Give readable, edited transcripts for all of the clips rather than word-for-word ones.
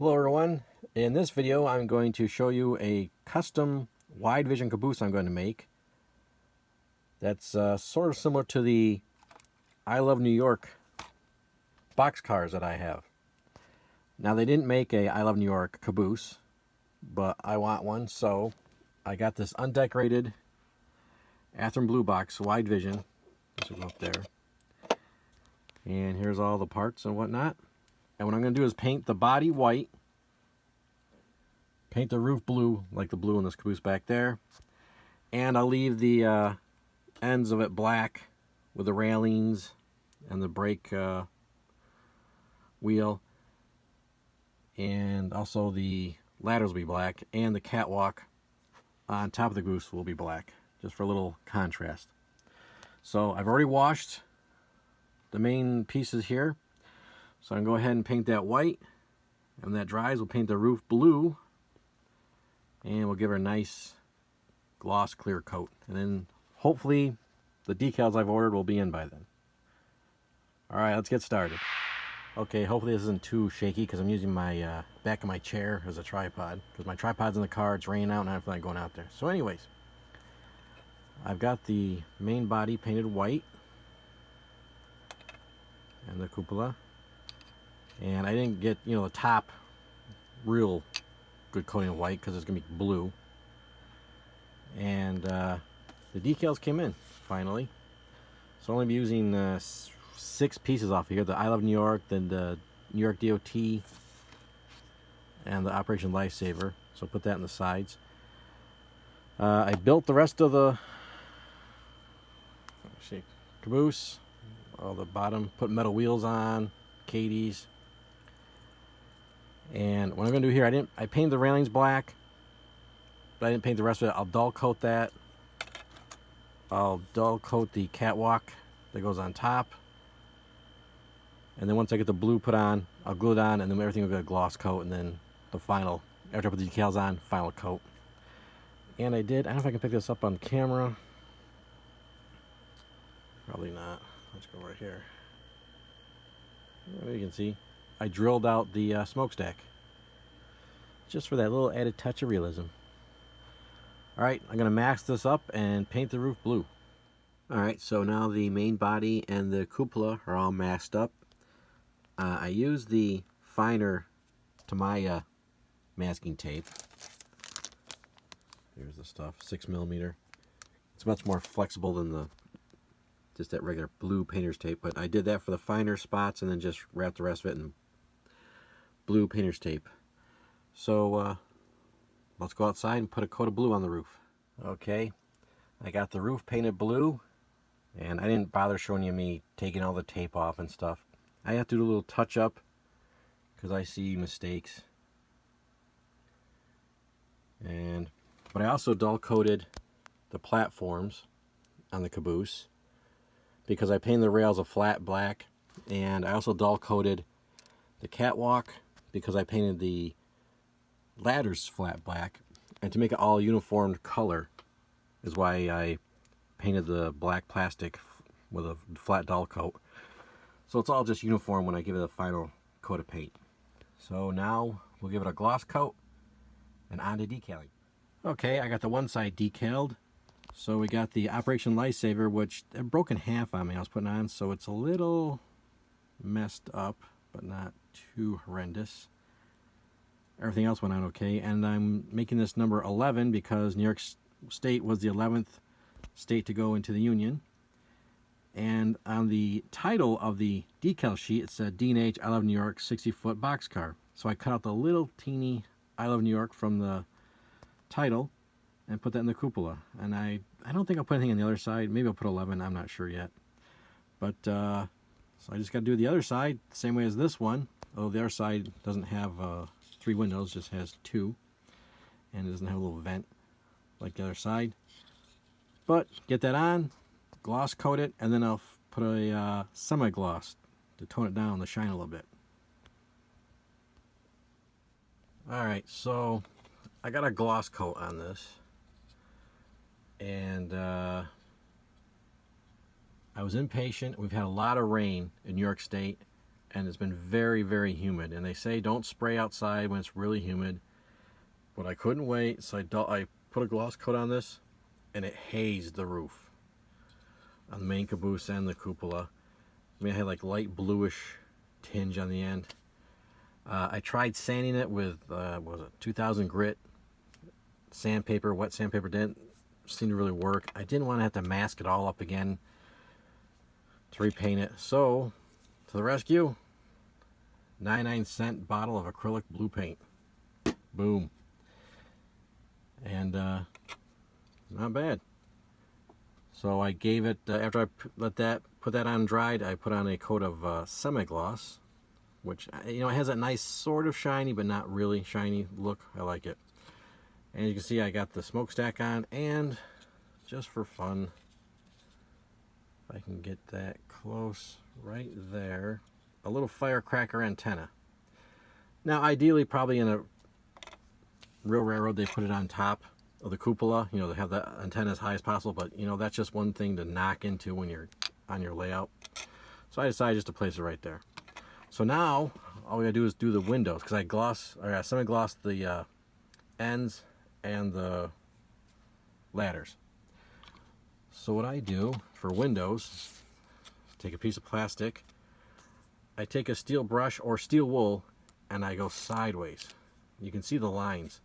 Hello everyone, in this video I'm going to show you a custom wide vision caboose I'm going to make that's sort of similar to the I Love New York boxcars that I have. Now they didn't make a I Love New York caboose, but I want one, so I got this undecorated Athearn Blue box wide vision. This will go up there. And here's all the parts and whatnot. And what I'm going to do is paint the body white, paint the roof blue, like the blue in this caboose back there, and I'll leave the ends of it black with the railings and the brake wheel, and also the ladders will be black, and the catwalk on top of the caboose will be black, just for a little contrast. So I've already washed the main pieces here. So I'm going to go ahead and paint that white, and when that dries we'll paint the roof blue, and we'll give her a nice gloss clear coat, and then hopefully the decals I've ordered will be in by then. Alright, let's get started. Okay, hopefully this isn't too shaky because I'm using my back of my chair as a tripod, because my tripod's in the car, it's raining out and I don't feel like going out there. So anyways, I've got the main body painted white and the cupola. And I didn't get, the top real good coating of white because it's going to be blue. And the decals came in, finally. So I'm going to be using 6 pieces off of here. The I Love New York, then the New York DOT, and the Operation Lifesaver. So I'll put that in the sides. I built the rest of the caboose, all the bottom, put metal wheels on, Katie's. And what I'm going to do here, I painted the railings black, but I didn't paint the rest of it. I'll dull coat that. I'll dull coat the catwalk that goes on top. And then once I get the blue put on, I'll glue it on, and then everything will get a gloss coat, and then the final, after I put the decals on, final coat. And I don't know if I can pick this up on camera. Probably not. Let's go right here. You can see I drilled out the smokestack just for that little added touch of realism. Alright, I'm going to mask this up and paint the roof blue. Alright, so now the main body and the cupola are all masked up. I used the finer Tamiya masking tape. Here's the stuff, 6mm. It's much more flexible than just that regular blue painter's tape, but I did that for the finer spots and then just wrapped the rest of it in blue painter's tape. So let's go outside and put a coat of blue on the roof. Okay, I got the roof painted blue, and I didn't bother showing you me taking all the tape off and stuff. I have to do a little touch up because I see mistakes. But I also dull coated the platforms on the caboose because I painted the rails a flat black, and I also dull coated the catwalk because I painted the ladders flat black, and to make it all uniform color is why I painted the black plastic with a flat dull coat, so it's all just uniform when I give it a final coat of paint. So now we'll give it a gloss coat and on to decaling. Okay, I got the one side decaled. So we got the Operation Lifesaver, which it broke in half on me I was putting on, so it's a little messed up, but not too horrendous. Everything else went on okay, and I'm making this number 11 because New York State was the 11th state to go into the Union. And on the title of the decal sheet, it said D&H I Love New York 60-foot boxcar. So I cut out the little teeny I Love New York from the title and put that in the cupola. And I don't think I'll put anything on the other side. Maybe I'll put 11, I'm not sure yet. But so I just got to do the other side the same way as this one. Although the other side doesn't have 3 windows, just has 2, and it doesn't have a little vent like the other side. But get that on, gloss coat it, and then I'll put a semi-gloss to tone it down, to shine a little bit. Alright, so I got a gloss coat on this, and I was impatient. We've had a lot of rain in New York State, and it's been very, very humid. And they say don't spray outside when it's really humid, but I couldn't wait, so I put a gloss coat on this, and it hazed the roof on the main caboose and the cupola. I mean, I had like light bluish tinge on the end. I tried sanding it with what was it, 2000 grit sandpaper, wet sandpaper. Didn't seem to really work. I didn't want to have to mask it all up again to repaint it. So, to the rescue, 99-cent bottle of acrylic blue paint. Boom. And not bad. So I gave it, after I put that on dried, I put on a coat of semi-gloss, which, you know, it has a nice sort of shiny, but not really shiny look. I like it. And you can see I got the smokestack on, and just for fun, if I can get that close right there, a little firecracker antenna. Now, ideally, probably in a real railroad, they put it on top of the cupola, you know, to have the antenna as high as possible, but, you know, that's just one thing to knock into when you're on your layout. So I decided just to place it right there. So now, all we gotta do is do the windows, because I semi-glossed the ends and the ladders. So what I do for windows, take a piece of plastic, I take a steel brush or steel wool, and I go sideways. You can see the lines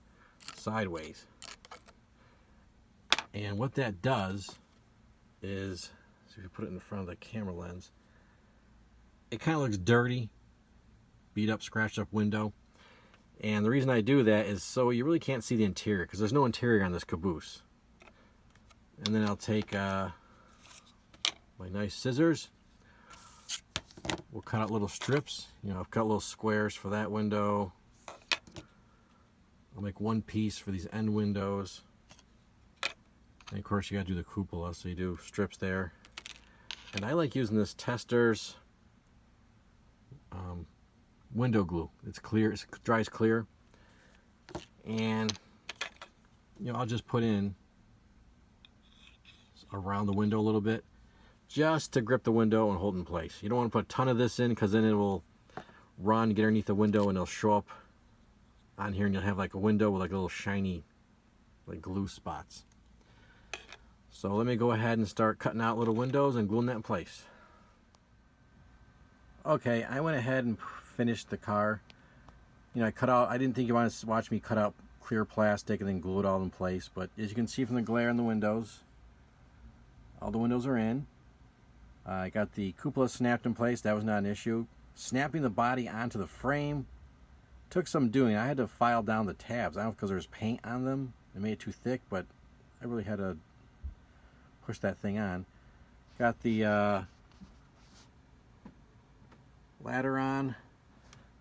sideways. And what that does is, so if you put it in front of the camera lens, it kind of looks dirty, beat up, scratched up window. And the reason I do that is so you really can't see the interior, because there's no interior on this caboose. And then I'll take my nice scissors. We'll cut out little strips. You know, I've cut little squares for that window. I'll make one piece for these end windows. And of course you gotta do the cupola, so you do strips there. And I like using this Testors window glue. It's clear, it dries clear. And, you know, I'll just put in around the window a little bit, just to grip the window and hold in place. You don't want to put a ton of this in, because then it will run, get underneath the window, and it'll show up on here, and you'll have like a window with like little shiny like glue spots. So let me go ahead and start cutting out little windows and gluing that in place. Okay, I went ahead and finished the car. You know, I didn't think you wanted to watch me cut out clear plastic and then glue it all in place, but as you can see from the glare in the windows, all the windows are in. I got the cupola snapped in place. That was not an issue. Snapping the body onto the frame took some doing. I had to file down the tabs. I don't know, because there was paint on them. It made it too thick, but I really had to push that thing on. Got the ladder on.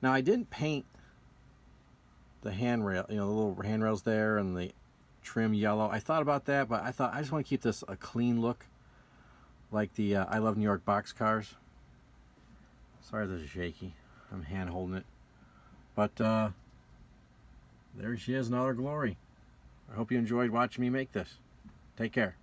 Now, I didn't paint the handrail, you know, the little handrails there and the trim yellow. I thought about that, but I thought I just want to keep this a clean look, like the I Love New York boxcars. Sorry, this is shaky. I'm hand holding it. But there she is in all her glory. I hope you enjoyed watching me make this. Take care.